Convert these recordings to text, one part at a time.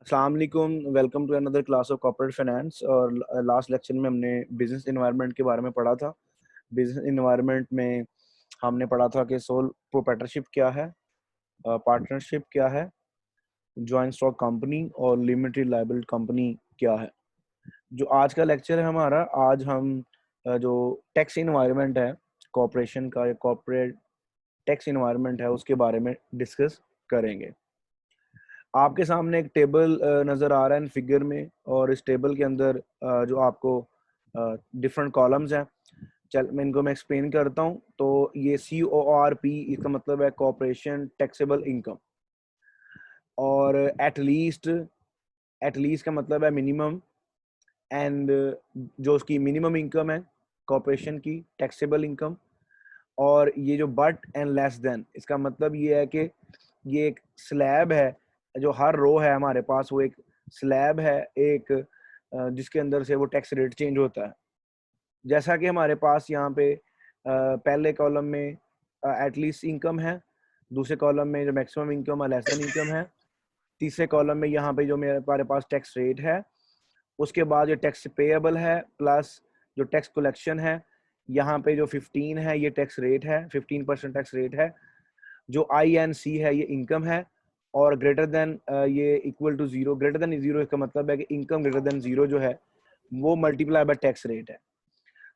अस्सलाम वालेकुम, welcome to another class of corporate finance. और लास्ट लेक्चर में हमने बिजनेस इन्वायरमेंट के बारे में पढ़ा था। बिजनेस इन्वायरमेंट में हमने पढ़ा था कि सोल प्रोप्राइटरशिप क्या है, पार्टनरशिप क्या है, जॉइंट स्टॉक कंपनी और लिमिटेड लायबिलिटी कंपनी क्या है। जो आज का लेक्चर है हमारा, आज हम जो टैक्स इन्वायरमेंट है कॉर्पोरेशन का, या कॉर्पोरेट टैक्स इन्वायरमेंट है, उसके बारे में डिस्कस करेंगे। आपके सामने एक टेबल नज़र आ रहा है फिगर में, और इस टेबल के अंदर जो आपको डिफरेंट कॉलम्स हैं, चल मैं एक्सप्लेन करता हूँ। तो ये CORP, इसका मतलब है कॉर्पोरेशन टैक्सेबल इनकम। और एट लीस्ट का मतलब है मिनिमम, एंड जो उसकी मिनिमम इनकम है कॉर्पोरेशन की टैक्सेबल इनकम। और ये जो बट एंड लेस देन, इसका मतलब ये है कि ये एक स्लैब है, जो हर रो है हमारे पास वो एक स्लैब है, एक जिसके अंदर से वो टैक्स रेट चेंज होता है। जैसा कि हमारे पास यहाँ पे पहले कॉलम में एटलीस्ट इनकम है, दूसरे कॉलम में जो मैक्सिमम इनकम है लेस देन इनकम है, तीसरे कॉलम में यहाँ पे जो हमारे पास टैक्स रेट है, उसके बाद जो टैक्स पेएबल है प्लस जो टैक्स कलेक्शन है, यहाँ पे जो 15 है ये टैक्स रेट है, 15% टैक्स रेट है। जो INC है ये इनकम है, और ग्रेटर देन ये equal to zero, greater than zero इसका मतलब है कि इनकम ग्रेटर देन जीरो जो है वो मल्टीप्लाई बाय टैक्स रेट है।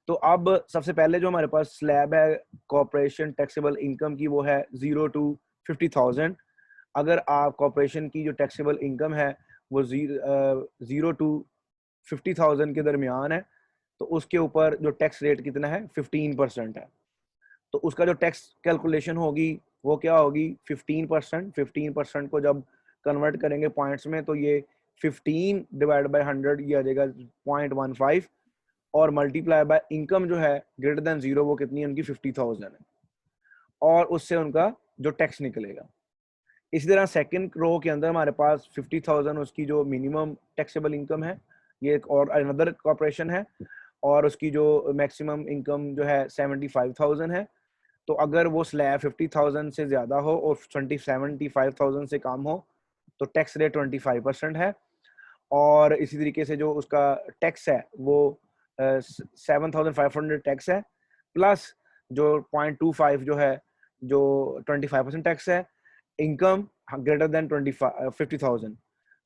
तो अब सबसे पहले जो हमारे पास स्लैब है कॉर्पोरेशन टैक्सेबल इनकम की, वो है 0 to 50,000। अगर आप कॉर्पोरेशन की जो टैक्सेबल इनकम है वो 0 to 50,000 के दरमियान है, तो उसके ऊपर जो टैक्स रेट कितना है 15% है। तो उसका जो टैक्स कैलकुलेशन होगी वो क्या होगी 15%। 15% को जब कन्वर्ट करेंगे पॉइंट्स में, तो ये 15 डिवाइड बाय 100 ये आ जाएगा 0.15, और मल्टीप्लाई बाय इनकम जो है ग्रेटर देन जीरो, वो कितनी है उनकी 50,000 है, और उससे उनका जो टैक्स निकलेगा। इसी तरह सेकंड रो के अंदर हमारे पास 50,000 उसकी जो मिनिमम टैक्सेबल इनकम है, ये एक और अनदर कॉर्पोरेशन है, और उसकी जो मैक्सिमम इनकम जो है 75,000 है। तो अगर वो स्लैब 50,000 से ज़्यादा हो और 75,000 से कम हो, तो टैक्स रेट 25% है। और इसी तरीके से जो उसका टैक्स है वो 7,500 टैक्स है, प्लस जो 0.25 जो है, जो 25% टैक्स है। इनकम ग्रेटर देन 50,000,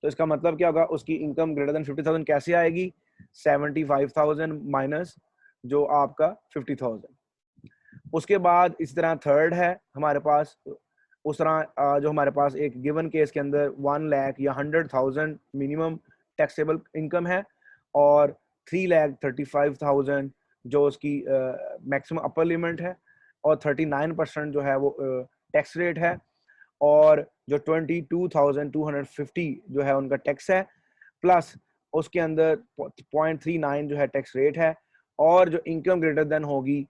तो इसका मतलब क्या होगा, उसकी इनकम ग्रेटर देन 50,000 कैसे आएगी, 75,000 माइनस जो आपका 50,000। उसके बाद इसी तरह थर्ड है हमारे पास, उस तरह जो हमारे पास एक गिवन केस के अंदर 1 लाख या 100,000 मिनिमम टैक्सेबल इनकम है, और 3,35,000 जो उसकी मैक्सिमम अपर लिमिट है, और 39% जो है वो टैक्स रेट है, और जो 22,250 जो है उनका टैक्स है, प्लस उसके अंदर 0.39 जो है टैक्स रेट है। और जो इनकम ग्रेटर देन होगी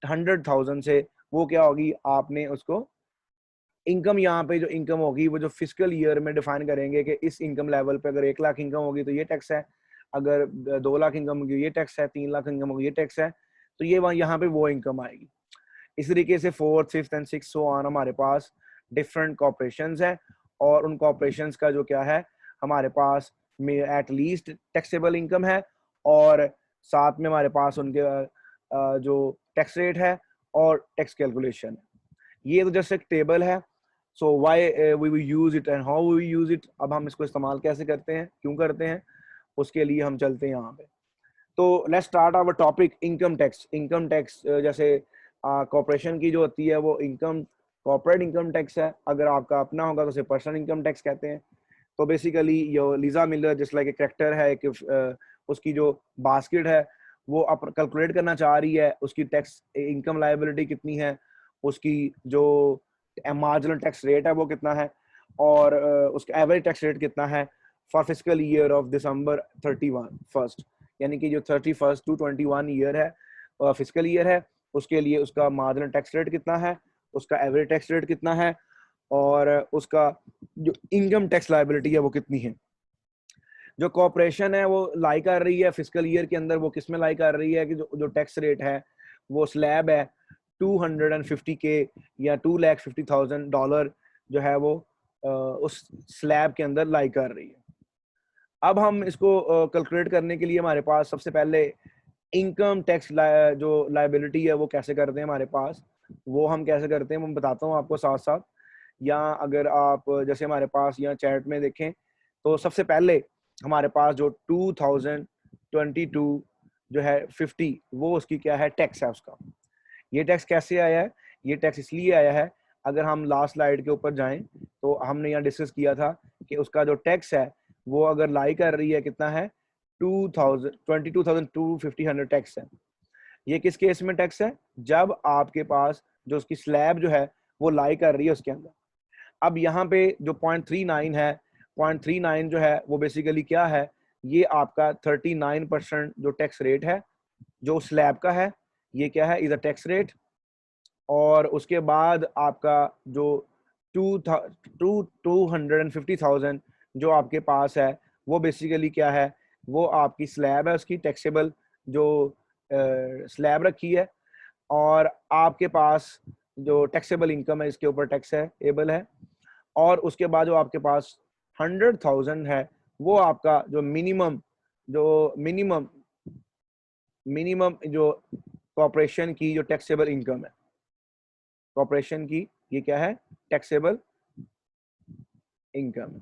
100,000 से, वो क्या होगी, आपने उसको इनकम, यहाँ पे जो इनकम होगी वो जो फिजिकल ईयर में डिफाइन करेंगे कि इस इनकम लेवल पे अगर 1 लाख इनकम होगी तो ये टैक्स है, अगर 2 लाख इनकम होगी ये टैक्स है, 3 लाख इनकम होगी ये टैक्स है। तो ये वहाँ यहाँ पे वो इनकम आएगी। इस तरीके से fourth, fifth and six so on हमारे पास डिफरेंट कॉर्पोरेशंस हैं, और उन कॉर्पोरेशंस का जो क्या है, हमारे पास में एट लीस्ट टैक्सेबल इनकम है, और साथ में हमारे पास उनके जो टैक्स रेट है और टैक्स कैलकुलेशन है। ये तो जस्ट एक टेबल है। So why we will use it and how we use it, अब हम इसको इस्तेमाल कैसे करते हैं, क्यों करते हैं, उसके लिए हम चलते हैं यहाँ पे। तो let's start our topic income tax. Income tax जैसे कॉर्पोरेशन की जो होती है वो इनकम कॉर्पोरेट इनकम टैक्स है, अगर आपका अपना होगा तो उसे पर्सनल इनकम टैक्स कहते हैं। तो बेसिकली ये लीजा मिलर जिस लाइक एक करेक्टर है, एक उसकी जो बास्केट है वो आप कैलकुलेट करना चाह रही है, उसकी टैक्स इनकम लायबिलिटी कितनी है, उसकी जो मार्जिनल टैक्स रेट है वो कितना है, और उसका एवरेज टैक्स रेट कितना है for physical year of December 31 यानी कि जो 31 to 21 ईयर है, फिजिकल ईयर है, उसके लिए उसका मार्जिनल टैक्स रेट कितना है, उसका एवरेज टैक्स रेट कितना है, और उसका जो इनकम टैक्स लायबिलिटी है वो कितनी है। जो कॉर्पोरेशन है वो लाई कर रही है फिजिकल ईयर के अंदर, वो किस में लाई कर रही है कि जो टैक्स रेट है वो स्लैब है 250K या $250,000 जो है वो उस स्लैब के अंदर लाई कर रही है। अब हम इसको कैलकुलेट करने के लिए हमारे पास सबसे पहले इनकम टैक्स जो लाइबिलिटी है वो कैसे करते हैं हमारे पास, वो हम कैसे करते हैं मैं बताता हूँ आपको साथ साथ। या अगर आप जैसे हमारे पास यहाँ चैट में देखें तो सबसे पहले हमारे पास जो 2022 जो है 50 वो उसकी क्या है टैक्स है उसका। ये टैक्स कैसे आया है? ये टैक्स इसलिए आया है, अगर हम लास्ट स्लाइड के ऊपर जाएं तो हमने यहाँ डिस्कस किया था कि उसका जो टैक्स है वो अगर लाई कर रही है कितना है 22,250 टैक्स है। ये किस केस में टैक्स है? जब आपके पास जो उसकी स्लैब जो है वो लाई कर रही है उसके अंदर। अब यहाँ पे जो 0.39 है, 0.39 जो है वो बेसिकली क्या है, ये आपका 39% जो टैक्स रेट है जो स्लैब का है, ये क्या है, इज अ टैक्स रेट। और उसके बाद आपका जो 250,000 जो आपके पास है वो बेसिकली क्या है, वो आपकी स्लैब है, उसकी टैक्सेबल जो स्लैब रखी है। और आपके पास जो टैक्सेबल इनकम है इसके ऊपर टैक्स है एबल है। और उसके बाद जो आपके पास 100,000 है वो आपका जो मिनिमम जो कॉर्पोरेशन की जो टैक्सेबल इनकम है, कॉर्पोरेशन की ये क्या है टैक्सेबल इनकम।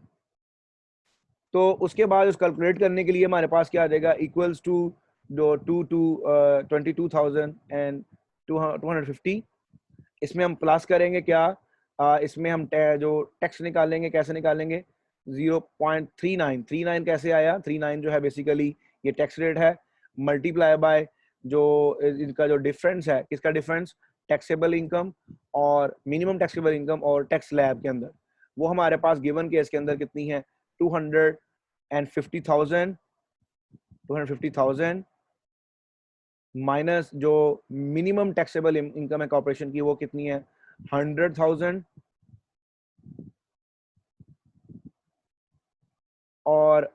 तो उसके बाद उस कैलकुलेट करने के लिए हमारे पास क्या आ जाएगा, इक्वल्स टू जो 22,000 एंड 250। इसमें हम प्लस करेंगे क्या, इसमें हम जो टैक्स निकालेंगे कैसे निकालेंगे, 0.39 कैसे आया, 39 जो है बेसिकली ये टैक्स रेट है, मल्टीप्लाई बाय जो इनका जो डिफरेंस है, किसका डिफरेंस, टैक्सेबल इनकम और मिनिमम टैक्सेबल इनकम और टैक्स स्लैब के अंदर। वो हमारे पास गिवन केस के अंदर कितनी है 250,000 माइनस जो मिनिमम टैक्सेबल इनकम है कॉर्पोरेशन की वो कितनी है 100,000। और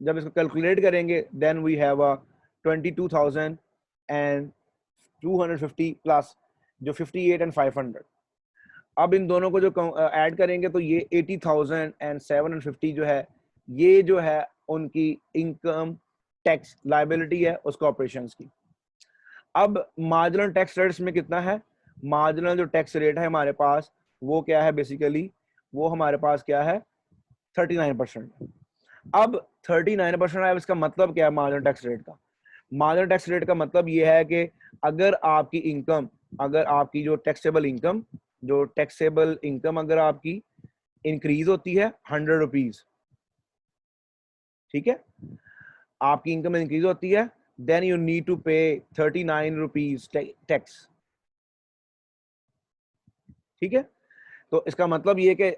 जब इसको कैलकुलेट करेंगे then we have a 22,250 plus जो 58 एंड 500। अब इन दोनों को जो ऐड करेंगे तो ये 80,750 जो है उनकी इनकम टैक्स लाइबिलिटी है उस कॉर्पोरेशंस की। अब मार्जिनल टैक्स रेट्स में कितना है, मार्जिनल जो टैक्स रेट है हमारे पास वो क्या है बेसिकली, वो हमारे पास क्या है 39%। अब 39% है, इसका मतलब क्या है मार्जिनल टैक्स रेट का, मार्जिनल टैक्स रेट का मतलब ये है कि अगर आपकी इनकम, अगर आपकी जो टैक्सेबल इनकम अगर आपकी इंक्रीज होती है 100 रुपीज, ठीक है, आपकी इनकम इंक्रीज होती है, देन यू नीड टू पे 39 रुपीज टैक्स, ठीक है। तो इसका मतलब ये कि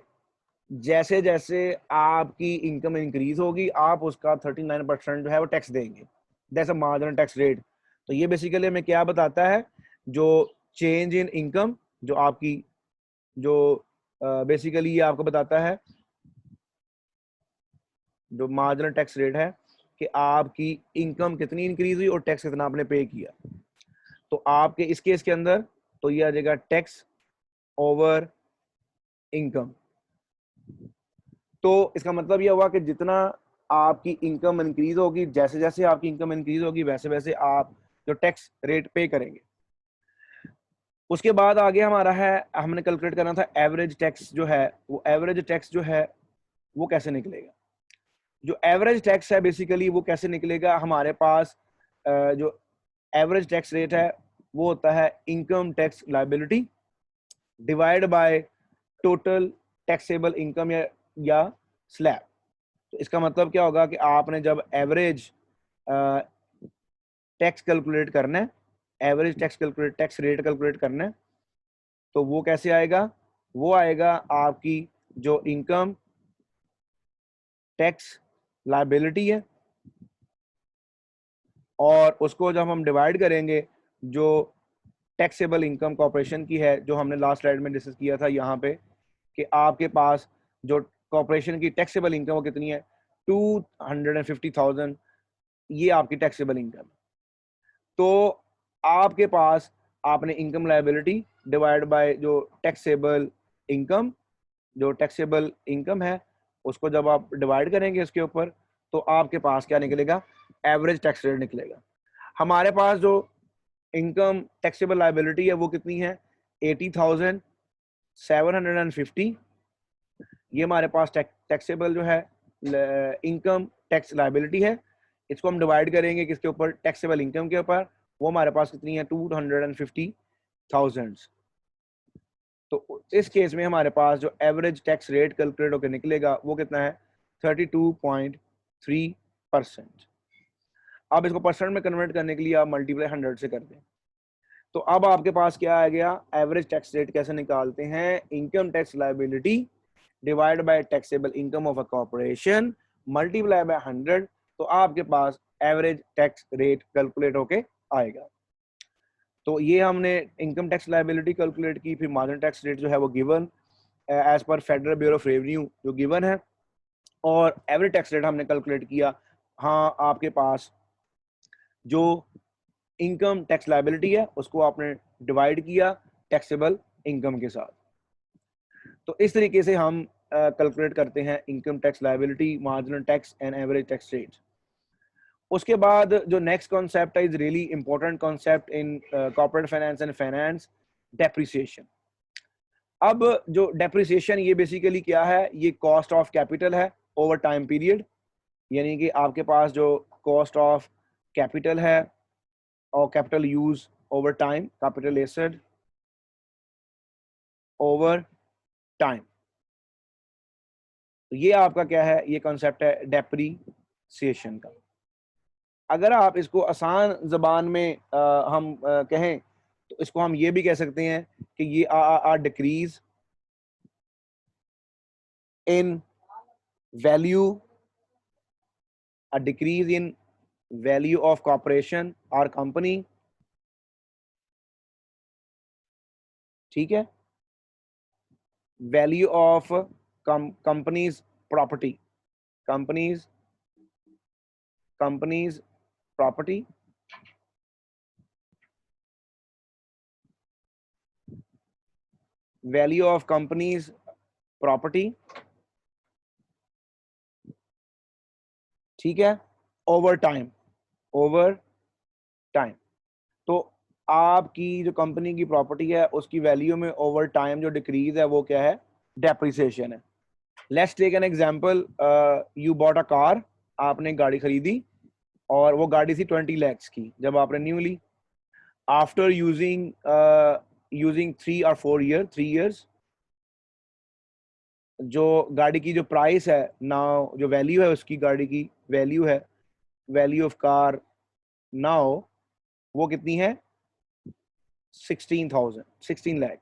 जैसे जैसे आपकी इनकम इंक्रीज होगी आप उसका 39% जो है वो टैक्स देंगे, that's a marginal tax rate. तो ये बेसिकली हमें क्या बताता है, जो चेंज इन इनकम जो आपकी जो बेसिकली ये आपको बताता है जो मार्जिनल टैक्स रेट है कि आपकी इनकम कितनी इंक्रीज हुई और टैक्स कितना आपने पे किया। तो आपके इस केस के अंदर तो ये आ जाएगा टैक्स ओवर इनकम। तो इसका मतलब ये हुआ कि जितना आपकी इनकम इंक्रीज होगी, जैसे जैसे आपकी इनकम इंक्रीज होगी वैसे वैसे आप जो टैक्स रेट पे करेंगे। उसके बाद आगे हमारा है, हमने कैलकुलेट करना था एवरेज टैक्स जो है, वो एवरेज टैक्स जो है वो कैसे निकलेगा। जो एवरेज टैक्स है बेसिकली वो कैसे निकलेगा, हमारे पास जो एवरेज टैक्स रेट है वो होता है income tax liability divide by total taxable income या स्लैब। तो इसका मतलब क्या होगा कि आपने जब एवरेज टैक्स कैलकुलेट करना है, एवरेज टैक्स रेट कैलकुलेट करना है, तो वो कैसे आएगा, वो आएगा आपकी जो इनकम टैक्स लाइबिलिटी है और उसको जब हम डिवाइड करेंगे जो टैक्सेबल इनकम कॉर्पोरेशन की है, जो हमने लास्ट स्लाइड में डिस्कस किया था यहाँ पे कि आपके पास जो कॉर्पोरेशन की टैक्सेबल इनकम वो कितनी है 250,000, ये आपकी टैक्सेबल इनकम। तो आपके पास आपने इनकम लायबिलिटी डिवाइड बाय जो टैक्सेबल इनकम जो टैक्सेबल इनकम है उसको जब आप डिवाइड करेंगे इसके ऊपर, तो आपके पास क्या निकलेगा, एवरेज टैक्स रेट निकलेगा। हमारे पास जो इनकम टैक्सेबल लायबिलिटी है वो कितनी है, 80,750। ये हमारे पास टैक्सेबल जो है इनकम टैक्स लायबिलिटी है। इसको हम डिवाइड करेंगे किसके ऊपर, टैक्सेबल इनकम के ऊपर। वो हमारे पास कितनी है, 250,000। तो इस केस में हमारे पास जो एवरेज टैक्स रेट कैलकुलेट होकर निकलेगा वो कितना है, 32.3%। अब इसको परसेंट में कन्वर्ट करने के लिए आप मल्टीप्लाई 100 से कर दें। तो अब आपके पास क्या आ गया, एवरेज टैक्स रेट कैसे निकालते हैं, income tax liability divide by taxable income of a corporation multiply by 100। तो आपके पास एवरेज टैक्स रेट कैलकुलेट होके आएगा। तो ये हमने इनकम टैक्स लायबिलिटी कैलकुलेट की, फिर मार्जिनल टैक्स रेट जो है वो given as per federal bureau of revenue जो गिवन है, और एवरेज टैक्स रेट हमने कैलकुलेट किया। हाँ, आपके पास जो इनकम टैक्स लायबिलिटी है उसको आपने डिवाइड किया टैक्सेबल इनकम के साथ। तो इस तरीके से हम कैलकुलेट करते हैं income tax liability, marginal tax and average tax rate. उसके बाद जो नेक्स्ट कॉन्सेप्ट है, is really important concept in corporate finance and finance, depreciation. अब जो डेप्रिसिएशन, ये बेसिकली क्या है, ये कॉस्ट ऑफ कैपिटल है ओवर टाइम पीरियड। यानी कि आपके पास जो कॉस्ट ऑफ कैपिटल है और capital use over time, capital asset over time, तो ये आपका क्या है, ये कॉन्सेप्ट है डेप्रिसिएशन का। अगर आप इसको आसान जबान में हम कहें तो इसको हम ये भी कह सकते हैं कि ये are decrease in value, a decrease in value of corporation और कंपनी। ठीक है, value of companies property, companies companies property, value of companies property. ठीक है, ओवर टाइम, ओवर टाइम। तो आपकी जो कंपनी की प्रॉपर्टी है उसकी वैल्यू में ओवर टाइम जो डिक्रीज है वो क्या है, डेप्रिसिएशन है। Let's take an example, you bought a car, आपने गाड़ी खरीदी और वो गाड़ी थी 20 lakhs की जब आपने न्यू ली। आफ्टर यूजिंग 3 or 4 years, जो गाड़ी की जो प्राइस है नाउ, जो वैल्यू है उसकी, गाड़ी की वैल्यू है, वैल्यू ऑफ कार नाउ, वो कितनी है, 16 लाख।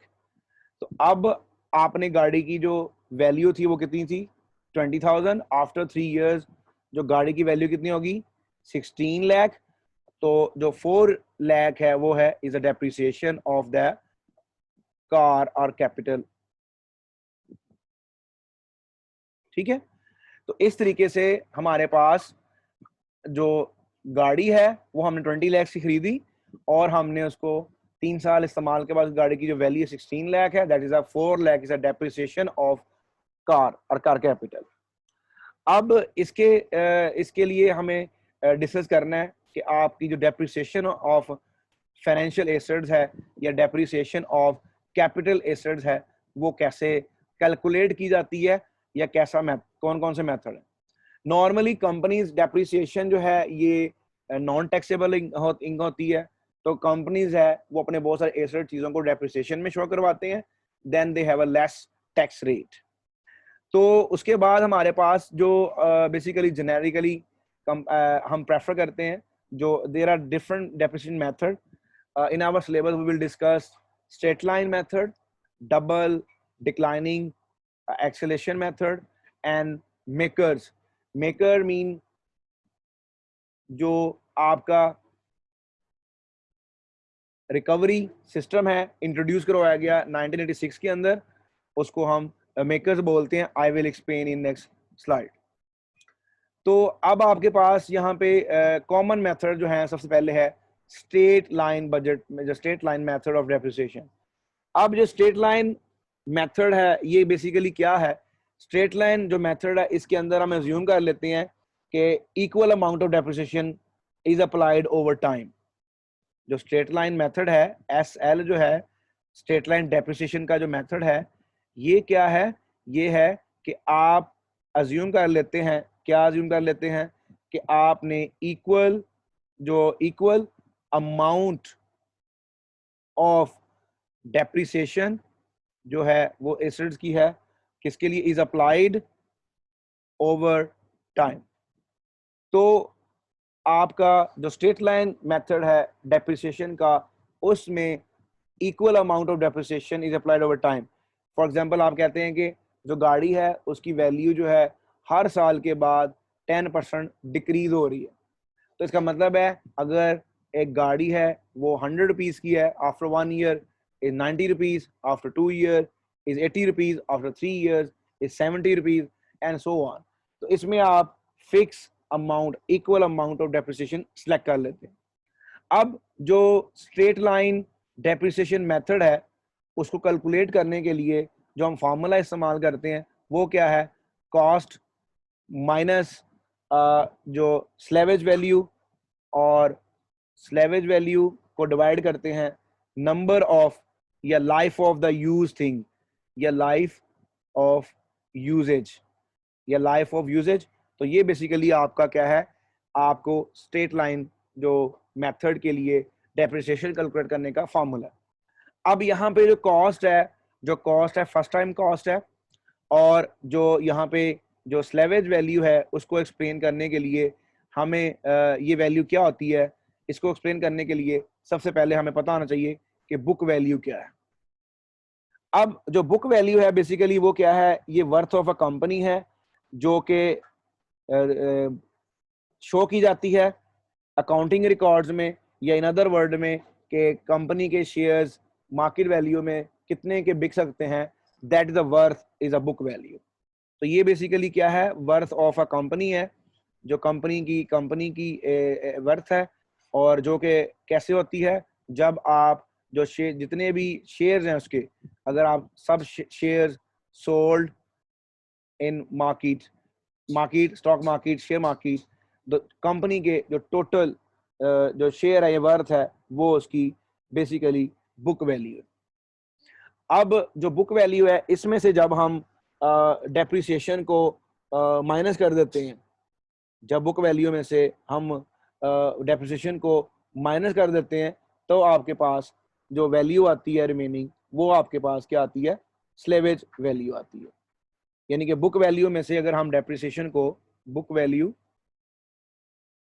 तो अब आपने गाड़ी की जो वैल्यू थी वो कितनी थी, 20,000। आफ्टर 3 years जो गाड़ी की वैल्यू कितनी होगी, 16 लाख। तो जो 4 लाख है वो है is a depreciation of the car और कैपिटल। ठीक है, तो इस तरीके से हमारे पास जो गाड़ी है वो हमने 20 लाख की खरीदी और हमने उसको 3 साल इस्तेमाल के बाद गाड़ी की जो वैल्यू 16 लाख है, that is a 4 lakh is a depreciation of car और कार कैपिटल। अब इसके लिए हमें डिस्कस करना है कि आपकी जो डेप्रिसिएशन ऑफ फाइनेंशियल एसेट्स है या डेप्रिसिएशन ऑफ कैपिटल एसेट्स है वो कैसे कैलकुलेट की जाती है, या कैसा कौन कौन से मेथड है। नॉर्मली कंपनीज डेप्रिसिएशन जो है ये नॉन टैक्सेबल इनकम होती है। तो कंपनीज है वो अपने बहुत सारे एसेट चीजों को डेप्रिसिएशन में शो करवाते हैं, then they have a less tax rate. तो उसके बाद हमारे पास जो बेसिकली जेनेरिकली हम प्रेफर करते हैं, जो there are different depreciation method in our syllabus, we will discuss straight line method, double declining acceleration method and makers. Maker mean जो आपका रिकवरी सिस्टम है इंट्रोड्यूस करवाया गया 1986 के अंदर, उसको हम मेकर्स बोलते हैं। I will explain in next slide. तो अब आपके पास यहाँ पे कॉमन मेथड जो है, सबसे पहले है स्ट्रेट लाइन बजट में, जो straight line method of depreciation. अब जो स्ट्रेट लाइन मेथड है ये बेसिकली क्या है, स्ट्रेट लाइन जो मेथड है इसके अंदर हम अज्यूम कर लेते हैं कि equal amount of depreciation is applied over time. जो स्ट्रेट लाइन मेथड है SL जो है स्ट्रेट लाइन डेप्रिसिएशन का जो मेथड है, ये क्या है, ये है कि आप अज्यूम कर लेते हैं, क्या अज्यूम कर लेते हैं कि आपने इक्वल अमाउंट ऑफ डेप्रिसिएशन जो है वो एसिड्स की है, किसके लिए, इज अप्लाइड ओवर टाइम। तो आपका जो स्ट्रेट लाइन मेथड है डेप्रिसिएशन का, उसमें equal amount of depreciation is applied over time. For example आप कहते हैं कि जो गाड़ी है उसकी वैल्यू जो है हर साल के बाद 10% डिक्रीज हो रही है। तो इसका मतलब है अगर एक गाड़ी है वो 100 रुपीज की है, after 1 year is 90 rupees, after 2 year is 80 rupees, after 3 years is 70 rupees and so on. तो इसमें आप fix amount, equal amount of depreciation select कर लेते हैं। अब जो स्ट्रेट लाइन डेप्रिसिएशन मेथड है उसको कैलकुलेट करने के लिए जो हम फार्मूला इस्तेमाल करते हैं वो क्या है, कॉस्ट माइनस जो स्लेवेज वैल्यू, और स्लेवेज वैल्यू को डिवाइड करते हैं नंबर ऑफ या life of the use thing, या लाइफ ऑफ यूजेज, या लाइफ ऑफ यूजेज। तो ये बेसिकली आपका क्या है, आपको स्ट्रेट लाइन जो मेथड के लिए डेप्रिसिएशन कैलकुलेट करने का फॉर्मूला है। अब यहाँ पे जो कॉस्ट है फर्स्ट टाइम कॉस्ट है, और जो यहाँ पे जो स्लेवेज वैल्यू है उसको एक्सप्लेन करने के लिए हमें ये वैल्यू क्या होती है, इसको एक्सप्लेन करने के लिए सबसे पहले हमें पता होना चाहिए कि बुक वैल्यू क्या है। अब जो बुक वैल्यू है बेसिकली वो क्या है, ये वर्थ ऑफ अ कंपनी है जो कि शो की जाती है अकाउंटिंग रिकॉर्ड्स में, या इन अदर वर्ड में कि कंपनी के शेयर्स मार्केट वैल्यू में कितने के बिक सकते हैं, that is the worth is a book value. तो ये बेसिकली क्या है, वर्थ ऑफ अ कंपनी है, जो कंपनी की वर्थ है, और जो कि कैसे होती है, जब आप जो शेयर, जितने भी शेयर्स हैं उसके, अगर आप सब shares sold in market stock market, share market, company के जो टोटल जो शेयर है, ये वर्थ है, वो उसकी बेसिकली बुक वैल्यू है। अब जो बुक वैल्यू है इसमें से जब हम डेप्रिसिएशन को माइनस कर देते हैं, जब बुक वैल्यू में से हम डेप्रिसिएशन को माइनस कर देते हैं, तो आपके पास जो वैल्यू आती है रिमेनिंग, वो आपके पास क्या आती है, स्लेवेज वैल्यू आती है। यानी कि बुक वैल्यू में से अगर हम डेप्रिसिएशन को, बुक वैल्यू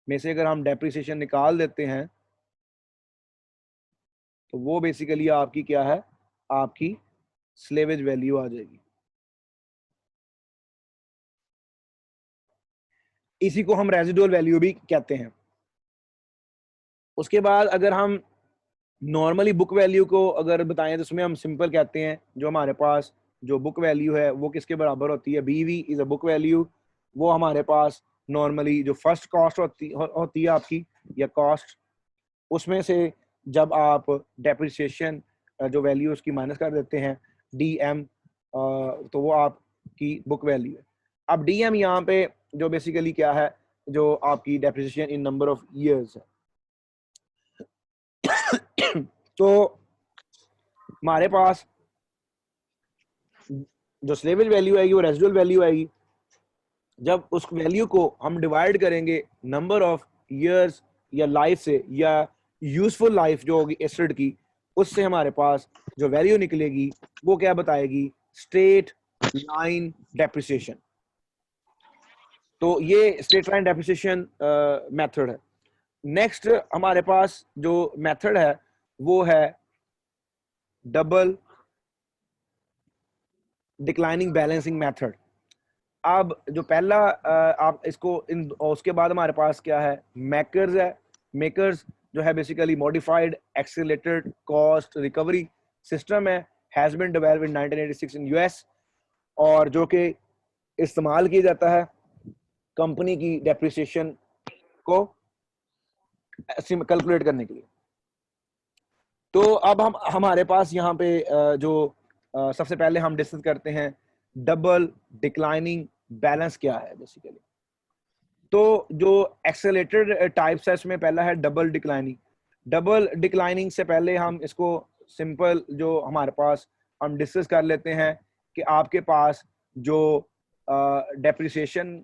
में से अगर हम डेप्रिसिएशन निकाल देते हैं, तो वो बेसिकली आपकी क्या है, आपकी स्लेवेज वैल्यू आ जाएगी। इसी को हम रेजिडुअल वैल्यू भी कहते हैं। उसके बाद अगर हम नॉर्मली बुक वैल्यू को अगर बताएं तो उसमें हम सिंपल कहते हैं, जो हमारे पास जो बुक वैल्यू है वो किसके बराबर होती है, BV is a book value. वो हमारे पास नॉर्मली जो फर्स्ट कॉस्ट होती है आपकी, या कॉस्ट, उसमें से जब आप डेप्रिसिएशन जो वैल्यू उसकी माइनस कर देते हैं, DM, तो वो आपकी बुक वैल्यू है। अब DM यहाँ पे जो बेसिकली क्या है, जो आपकी depreciation in number of years है। तो हमारे पास जो स्लेवेज वैल्यू आएगी वो रेजिडुअल वैल्यू आएगी। जब उस वैल्यू को हम डिवाइड करेंगे नंबर ऑफ ईयर्स या लाइफ से, या यूजफुल लाइफ जो होगी एसिड की, उससे हमारे पास जो वैल्यू निकलेगी वो क्या बताएगी, स्ट्रेट लाइन डेप्रिसिएशन। तो ये स्ट्रेट लाइन डेप्रिसिएशन मेथड है। नेक्स्ट हमारे पास जो मेथड है वो है डबल डिक्लाइनिंग बैलेंसिंग मेथड। अब जो पहला आप इसको इन, उसके बाद हमारे पास क्या है, मेकर्स है। मेकर्स जो है basically modified accelerated cost recovery system है, has been developed in 1986 in US, और जो कि इस्तेमाल किया जाता है कंपनी की डेप्रिसिएशन को कैलकुलेट करने के लिए। तो अब हम हमारे पास यहाँ पे जो सबसे पहले हम डिस्कस करते हैं डबल डिक्लाइनिंग बैलेंस क्या है बेसिकली। तो जो एक्सेलेरेटेड टाइप्स है इसमें पहला है डबल डिक्लाइनिंग। डबल डिक्लाइनिंग से पहले हम इसको सिंपल जो हमारे पास हम डिस्कस कर लेते हैं कि आपके पास जो डेप्रिसिएशन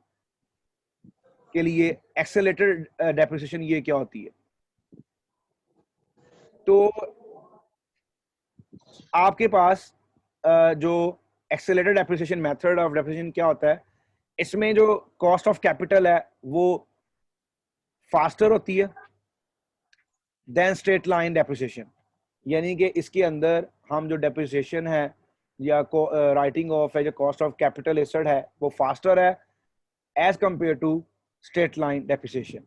के लिए एक्सेलेरेटेड डेप्रिसिएशन ये क्या होती है। तो आपके पास जो accelerated depreciation method of depreciation क्या होता है, इसमें जो कॉस्ट ऑफ कैपिटल है वो फास्टर होती है देन स्ट्रेट लाइन डेप्रिसिएशन। यानी कि इसके अंदर हम जो डेप्रिसिएशन है या राइटिंग ऑफ है, जो कॉस्ट ऑफ कैपिटल एसेट है वो फास्टर है as compare to straight line depreciation.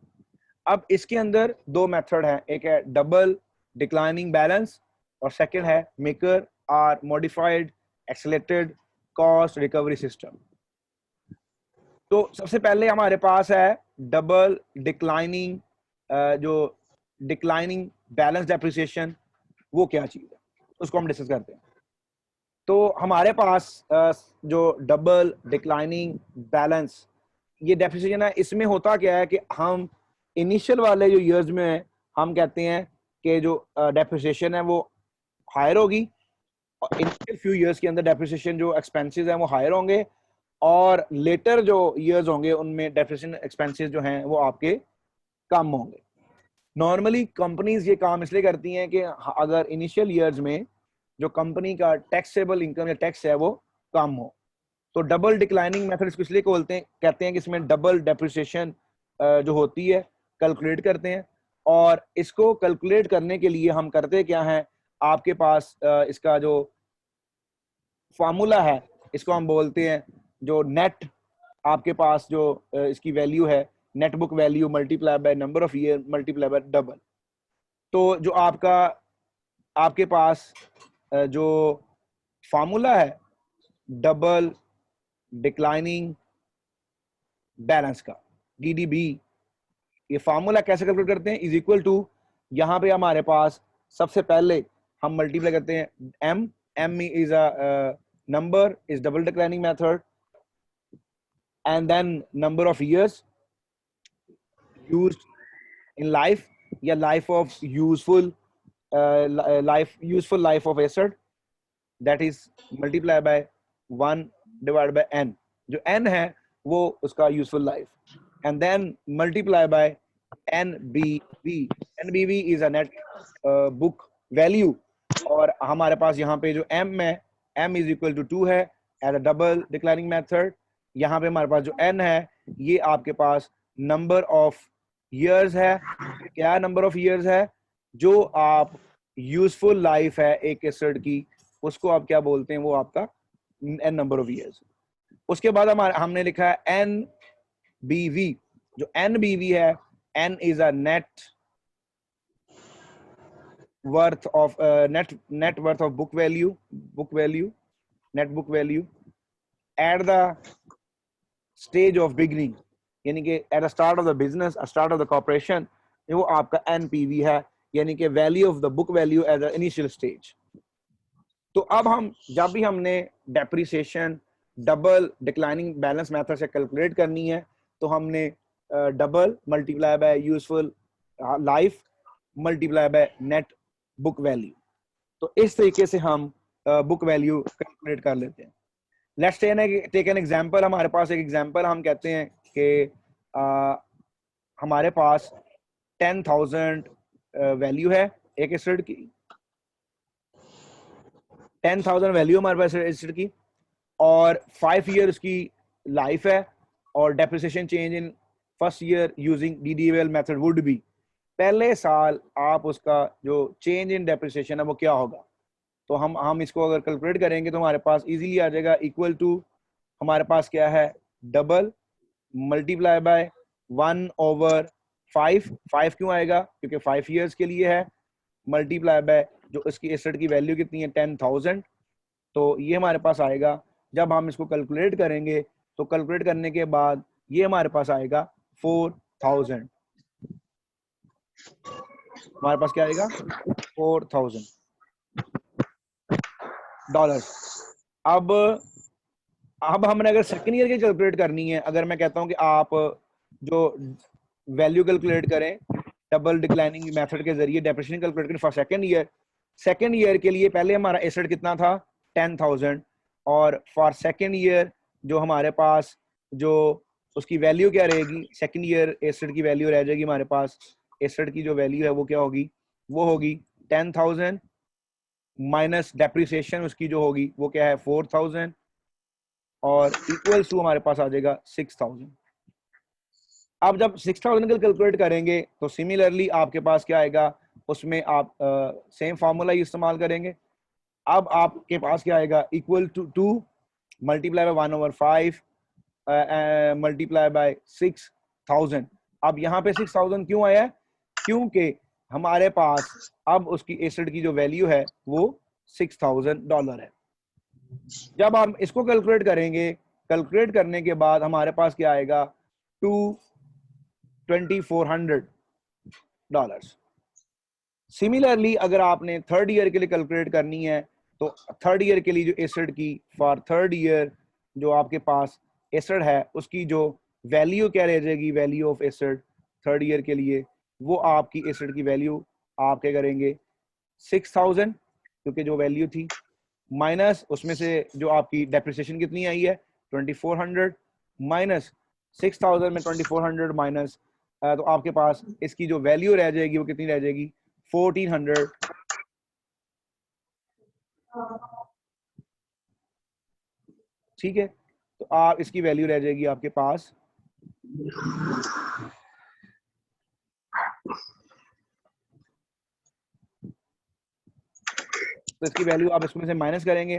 अब इसके अंदर दो मेथड है, एक है डबल डिक्लाइनिंग बैलेंस और सेकंड है maker are modified accelerated cost recovery system. तो सबसे पहले हमारे पास है डबल डिक्लाइनिंग, जो डिक्लाइनिंग बैलेंस डेप्रिसिएशन, वो क्या चीज है उसको हम डिस्कस करते हैं। तो हमारे पास जो डबल डिक्लाइनिंग बैलेंस ये डेप्रिसिएशन है, इसमें होता क्या है कि हम इनिशियल वाले जो ईयर्स में हम कहते हैं कि जो डेप्रिसिएशन है वो हायर होगी, और इनिशियल फ्यू ईयर्स के अंदर डेप्रिसिएशन जो एक्सपेंसेस हैं वो हायर होंगे, और लेटर जो ईयर्स होंगे उनमें डेप्रिसिएशन एक्सपेंसेस जो हैं वो आपके कम होंगे। नॉर्मली कंपनीज ये काम इसलिए करती हैं कि अगर इनिशियल ईयर्स में जो कंपनी का टैक्सेबल इनकम या टैक्स है वो कम हो, तो डबल डिक्लाइनिंग मेथड इसको इसलिए कहते हैं कि इसमें डबल डेप्रिसिएशन जो होती है कैलकुलेट करते हैं। और इसको कैलकुलेट करने के लिए हम करते क्या है, आपके पास इसका जो फार्मूला है इसको हम बोलते हैं जो नेट, आपके पास जो इसकी वैल्यू है net book value multiply by number of year multiply by double. तो जो आपके पास जो फार्मूला है डबल डिक्लाइनिंग बैलेंस का DDB, ये फार्मूला कैसे कैलकुलेट करते हैं, इज इक्वल टू, यहाँ पे हमारे पास सबसे पहले हम मल्टीप्लाई करते हैं m is a number, is double declining method, and then number of years used in life या life of useful life of asset, that is multiply by 1 divide by n। जो n है वो उसका useful life, and then multiply by NBV। NBV is a net book value, और हमारे पास यहाँ पे जो m है m इज इक्वल टू 2 है as a double declining method. यहाँ पे हमारे पास जो n है ये आपके पास नंबर ऑफ ईयर्स है। क्या नंबर ऑफ ईयर्स है, जो आप यूजफुल लाइफ है एक एसेट की उसको आप क्या बोलते हैं, वो आपका n नंबर ऑफ ईयर्स। उसके बाद हमने लिखा है NBV। जो NBV है, n is a net worth of net worth of book value net book value at the stage of beginning, यानी कि at the start of the business, start of the corporation, ये वो आपका NPV है, यानी कि value of the book value at the initial stage। तो अब हम जब भी हमने depreciation double declining balance method से कैलकुलेट करनी है, तो हमने double multiply by useful life multiply by net book value, तो इस तरीके से हम बुक वैल्यू कैलकुलेट कर लेते हैं। Let's take an example. हमारे पास एक एग्जांपल, हम कहते हैं कि हमारे पास 10,000 वैल्यू है एक एसेट की, 10,000 वैल्यू हमारे पास एसेट की, और 5 ईयर उसकी लाइफ है, और depreciation change in first year using DDBL method would be, पहले साल आप उसका जो चेंज इन डेप्रिसिएशन है वो क्या होगा। तो हम इसको अगर कैलकुलेट करेंगे तो हमारे पास इजीली आ जाएगा इक्वल टू, हमारे पास क्या है डबल मल्टीप्लाई बाय 1/5। 5 क्यों आएगा, क्योंकि 5 ईयर्स के लिए है, मल्टीप्लाई बाय जो इसकी एसेट की वैल्यू कितनी है 10,000। तो ये हमारे पास आएगा, जब हम इसको कैलकुलेट करेंगे तो कैलकुलेट करने के बाद ये हमारे पास आएगा 4,000। हमारे पास क्या आएगा 4,000। डॉलर्स। अब हमने अगर सेकेंड ईयर की कैलकुलेट करनी है, अगर मैं कहता हूं कि आप जो वैल्यू कैलकुलेट करें डबल डिक्लाइनिंग मेथड के जरिए डेप्रिसिएशन कैलकुलेट करें फॉर सेकेंड ईयर के लिए पहले हमारा एसेट कितना था 10,000, और फॉर सेकेंड ईयर जो हमारे पास जो उसकी वैल्यू क्या रहेगी, सेकेंड ईयर एसेट की वैल्यू रह जाएगी हमारे पास, एसेट की जो वैल्यू है वो क्या होगी, वो होगी 10,000 माइनस डेप्रिसिएशन उसकी जो होगी वो क्या है 4,000, और इक्वल्स टू हमारे पास आ जाएगा 6,000। अब जब 6,000 का कैलकुलेट करेंगे तो सिमिलरली आपके पास क्या आएगा, उसमें आप सेम फार्मूला ही इस्तेमाल करेंगे। अब आपके पास क्या आएगा, equal to 2 multiply by 1/5 multiply by 6,000। अब यहाँ पे 6,000 क्यों आया है, क्योंकि हमारे पास अब उसकी एसेट की जो वैल्यू है वो $6,000 है। जब हम इसको कैलकुलेट करेंगे, कैलकुलेट करने के बाद हमारे पास क्या आएगा, $2,400। सिमिलरली अगर आपने थर्ड ईयर के लिए कैलकुलेट करनी है तो थर्ड ईयर के लिए जो एसेट की फॉर थर्ड ईयर जो आपके पास एसेट है उसकी जो वैल्यू क्या रह जाएगी, value of asset third year के लिए, वो आपकी एसेट की वैल्यू आप क्या करेंगे 6,000 क्योंकि जो वैल्यू थी, माइनस उसमें से जो आपकी डेप्रिसिएशन कितनी आई है 2,400, माइनस 6,000 में 2,400 माइनस, तो आपके पास इसकी जो वैल्यू रह जाएगी वो कितनी रह जाएगी 1,400। ठीक है, तो आप इसकी वैल्यू रह जाएगी आपके पास तो इसकी वैल्यू आप इसमें से माइनस करेंगे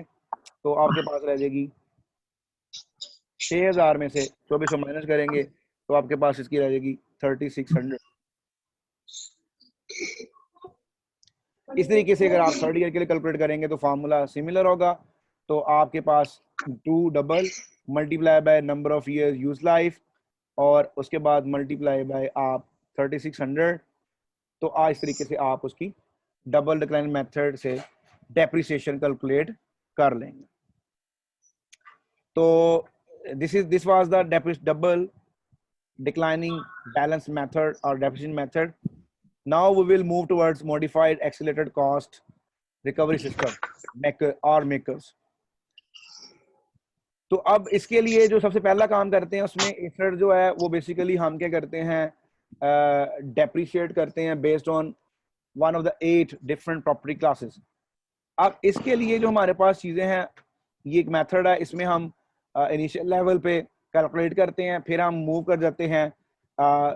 तो आपके पास रह जाएगी 6,000 में से 2,400 माइनस करेंगे तो आपके पास इसकी रह जाएगी 3,600। इस तरीके से अगर आप थर्ड ईयर के लिए कैलकुलेट करेंगे तो फार्मूला सिमिलर होगा। तो आपके पास 2 double multiply by number of years use life और उसके बाद मल्टीप्लाई बाय आप 3,600। तो इस तरीके से आप उसकी डबल डिक्लाइन मेथड से डेप्रिसिएशन कैलकुलेट कर लेंगे। तो this was the double declining balance method or depreciation method. Now we will move towards modified accelerated cost recovery system makers. तो अब इसके लिए जो सबसे पहला काम करते हैं उसमें एसेट जो है वो बेसिकली हम क्या करते हैं, डेप्रिशिएट करते हैं based on one of the 8 different property classes. अब इसके लिए जो हमारे पास चीजें हैं, ये एक मेथड है, इसमें हम इनिशियल लेवल पे कैलकुलेट करते हैं, फिर हम मूव कर जाते हैं,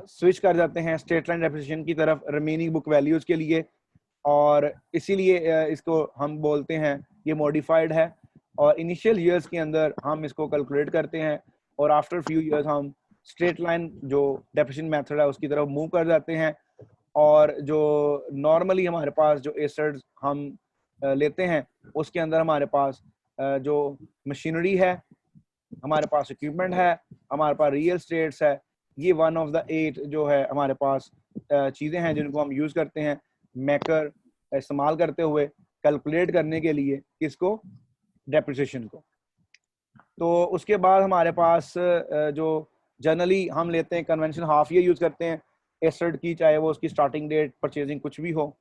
स्विच कर जाते हैं स्ट्रेट लाइन डेप्रिसिएशन की तरफ रिमेनिंग बुक वैल्यूज के लिए, और इसीलिए इसको हम बोलते हैं ये मॉडिफाइड है। और इनिशियल ईयर्स के अंदर हम इसको कैलकुलेट करते हैं और आफ्टर फ्यू ईयर्स हम स्ट्रेट लाइन जो डेप्रिसिएशन मेथड है उसकी तरफ मूव कर जाते हैं। और जो नॉर्मली हमारे पास जो एसेट्स हम लेते हैं उसके अंदर हमारे पास जो मशीनरी है, हमारे पास इक्विपमेंट है, हमारे पास रियल स्टेट्स है, ये वन ऑफ द 8 जो है हमारे पास चीज़ें हैं जिनको हम यूज़ करते हैं मेकर इस्तेमाल करते हुए कैलकुलेट करने के लिए किसको, डेप्रिसिएशन को। तो उसके बाद हमारे पास जो जनरली हम लेते हैं कन्वेंशन हाफ ईयर यूज़ करते हैं एसेट की, चाहे वो उसकी स्टार्टिंग डेट परचेजिंग कुछ भी हो।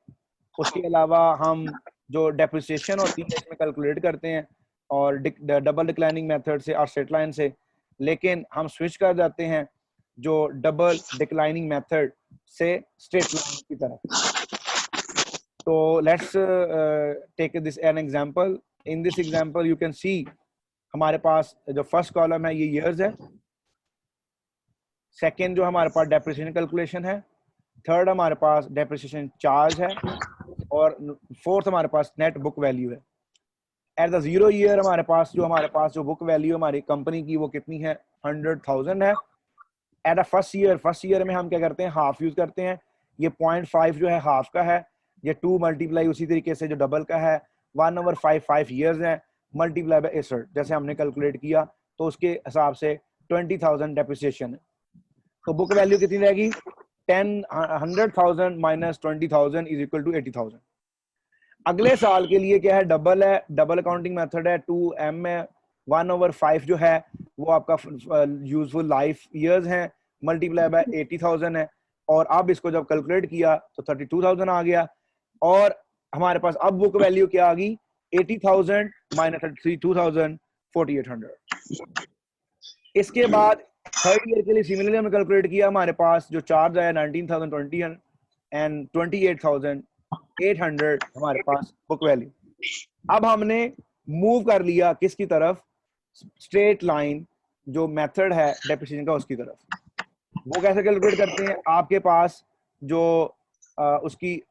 उसके अलावा हम जो डेप्रिसिएशन होती है इसमें कैलकुलेट करते हैं और डबल डिक्लाइनिंग मेथड से और स्ट्रेट लाइन से, लेकिन हम स्विच कर जाते हैं जो डबल डिक्लाइनिंग मेथड से स्ट्रेट लाइन की तरफ। तो let's take this an example. In this example you can see हमारे पास जो फर्स्ट कॉलम है ये ईयर्स है, सेकेंड जो हमारे पास डेप्रिसिएशन कैलकुलेशन है, थर्ड हमारे पास डेप्रिसिएशन चार्ज है, और फोर्थ हमारे पास नेट बुक वैल्यू है। एट द 0 ईयर हमारे पास जो बुक वैल्यू हमारी कंपनी की वो कितनी है 100,000 है। एट द फर्स्ट ईयर में हम क्या करते हैं, हाफ यूज करते हैं। ये 0.5 जो है हाफ का है, ये 2 मल्टीप्लाई उसी तरीके से जो डबल का है 1/5 5 ईयर्स है मल्टीप्लाई बाय एसेट जैसे हमने कैलकुलेट किया, तो उसके हिसाब से 20,000 डेप्रिसिएशन है। तो बुक वैल्यू कितनी रहेगी 100,000 माइनस 20,000 इज इक्वल टू 80,000। अगले साल के लिए क्या है, डबल है, डबल अकाउंटिंग मेथड है, 2m है, 1/5 जो है वो आपका यूजफुल लाइफ ईयर्स है, मल्टीप्लाई बाय 80,000 है, और अब इसको जब कैलकुलेट किया तो 32,000 आ गया, और हमारे पास अब बुक वैल्यू क्या आ गई, 80,000 माइनस 32,000, 4,800। इसके बाद थर्ड ईयर के लिए सिमिलरली हमने कैलकुलेट किया, हमारे पास जो चार्ज आया 19,020 एंड 28,800 हमारे पास बुक वैल्यू। अब हमने मूव कर लिया किसकी तरफ, स्ट्रेट लाइन जो मेथड है डेप्रिसिएशन का उसकी तरफ। वो कैसे कैलकुलेट करते हैं, आपके पास जो उसकी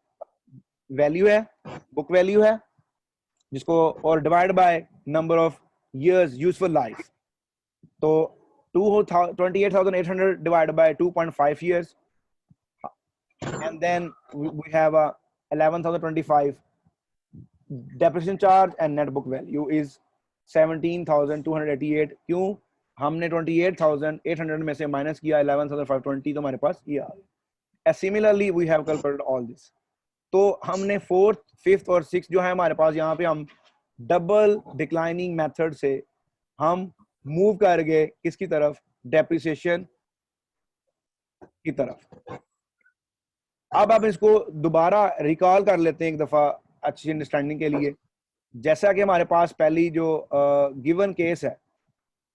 वैल्यू है, बुक वैल्यू है, जिसको और divide by number of years useful life, तो 28,800 divided by 2.5 years, and then we have a 11,025 depreciation charge, and net book value is 17,288। क्यों, हमने 28,800 में से माइनस किया 11,520, तो हमारे पास ये आ गया। Similarly we have calculated all this. तो हमने फोर्थ, फिफ्थ और सिक्स जो है हमारे पास, यहाँ पे हम डबल डिक्लाइनिंग मेथड से हम मूव कर गए किसकी तरफ, डेप्रिसिएशन की तरफ। अब आप इसको दोबारा रिकॉल कर लेते हैं एक दफा अच्छी अंडरस्टैंडिंग के लिए। जैसा कि हमारे पास पहली जो गिवन केस है,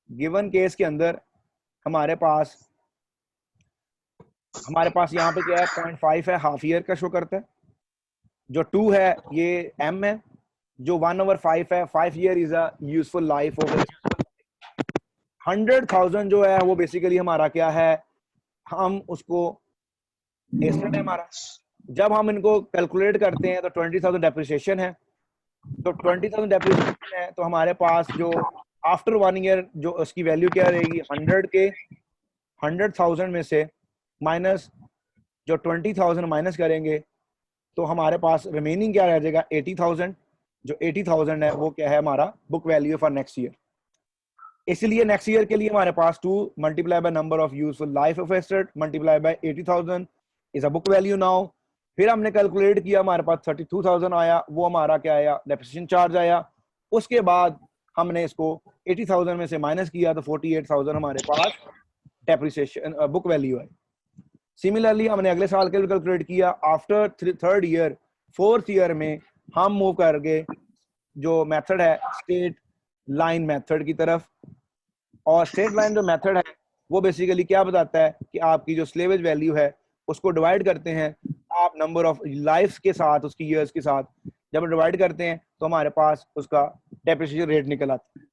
गिवन केस के अंदर हमारे पास यहाँ पे क्या है, 0.5 है, हाफ ईयर का शो करता है, जो 2 है ये m है, जो 1/5 है, 5 year is a useful life of 100,000 जो है वो बेसिकली हमारा क्या है, हम उसको एस्टेट है हमारा। जब हम इनको कैलकुलेट करते हैं तो 20,000 डेप्रिसिएशन है, तो 20,000 डेप्रिसिएशन है, तो हमारे पास जो आफ्टर 1 ईयर जो उसकी वैल्यू क्या रहेगी, 100,000 में से माइनस जो 20,000 माइनस करेंगे तो हमारे पास रिमेनिंग क्या रह जाएगा, 80,000। जो 80,000 है वो क्या है, हमारा book value for next year. इसलिए नेक्स्ट ईयर के लिए हमारे पास 2 multiply by number of useful life of asset multiply by 80,000 is a book value now. फिर हमने कैलकुलेट किया, हमारे पास 32,000 आया, वो हमारा क्या आया, डेप्रिसिएशन चार्ज आया। उसके बाद हमने इसको 80,000 में से माइनस किया तो 48,000 हमारे पास डेप्रिसिएशन बुक वैल्यू है। सिमिलरली हमने अगले साल के लिए कैलकुलेट किया, after third year, fourth year में हम मूव कर गए जो मेथड है स्ट्रेट लाइन मेथड की तरफ। और स्ट्रेट लाइन जो मेथड है वो बेसिकली क्या बताता है कि आपकी जो स्लेवेज वैल्यू है उसको डिवाइड करते हैं आप नंबर ऑफ लाइफ के साथ, उसकी ईयर्स के साथ जब डिवाइड करते हैं तो हमारे पास उसका डेप्रिसिएशन रेट निकल आता है।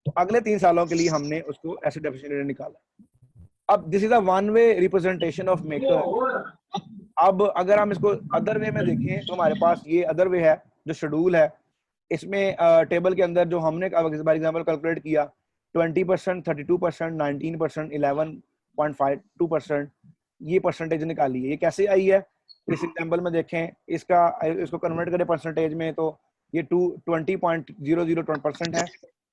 तो अगले 3 सालों के लिए हमने उसको ऐसे डेप्रिसिएशन रेट निकाला। अब this is a one way representation of maker. अब अगर हम इसको अदर वे में देखें तो हमारे पास ये अदर वे है जो शेड्यूल है, इसमें टेबल के अंदर जो हमने फॉर एग्जांपल कैलकुलेट किया 20%, 32%, 19%, 11.52% ये परसेंटेज निकाली है। ये कैसे आई है, इस एग्जांपल में देखें, इसको कन्वर्ट करें परसेंटेज में तो ये 20.00% है,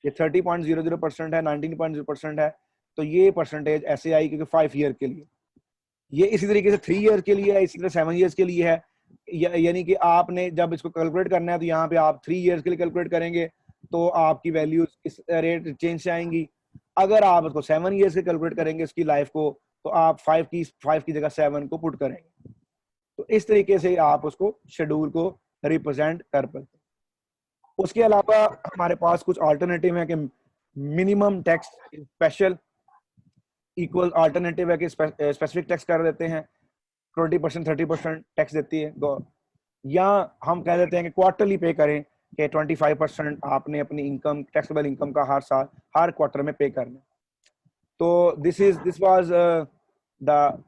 ये 30.00% है, 19.0% है। तो ये परसेंटेज ऐसे आई क्योंकि 5 ईयर के लिए, ये इसी तरीके से 3 ईयर के लिए है, इसी तरह 7 ईयर्स के लिए है। यानी कि आपने जब इसको कैलकुलेट करना है तो यहाँ पे आप 3 ईयर्स के लिए कैलकुलेट करेंगे तो आपकी वैल्यूज इस रेट चेंज से आएंगी। अगर आप इसको 7 ईयर्स के कैलकुलेट करेंगे इसकी लाइफ को तो आप 5 की जगह 7 को पुट करेंगे। तो इस तरीके से आप उसको शेड्यूल को रिप्रेजेंट कर पाते हैं। उसके अलावा हमारे पास कुछ अल्टरनेटिव है कि minimum tax special equal alternative है कि स्पेसिफिक टैक्स कर देते हैं, 20%, 30% टैक्स देती है, या हम कह देते हैं कि क्वार्टरली पे करें कि 25% आपने अपनी इनकम, टैक्सेबल इनकम का हर साल, हर क्वार्टर में पे करना। तो this was the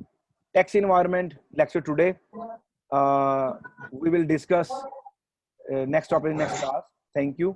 tax environment lecture today. We will discuss next topic next class. Thank you.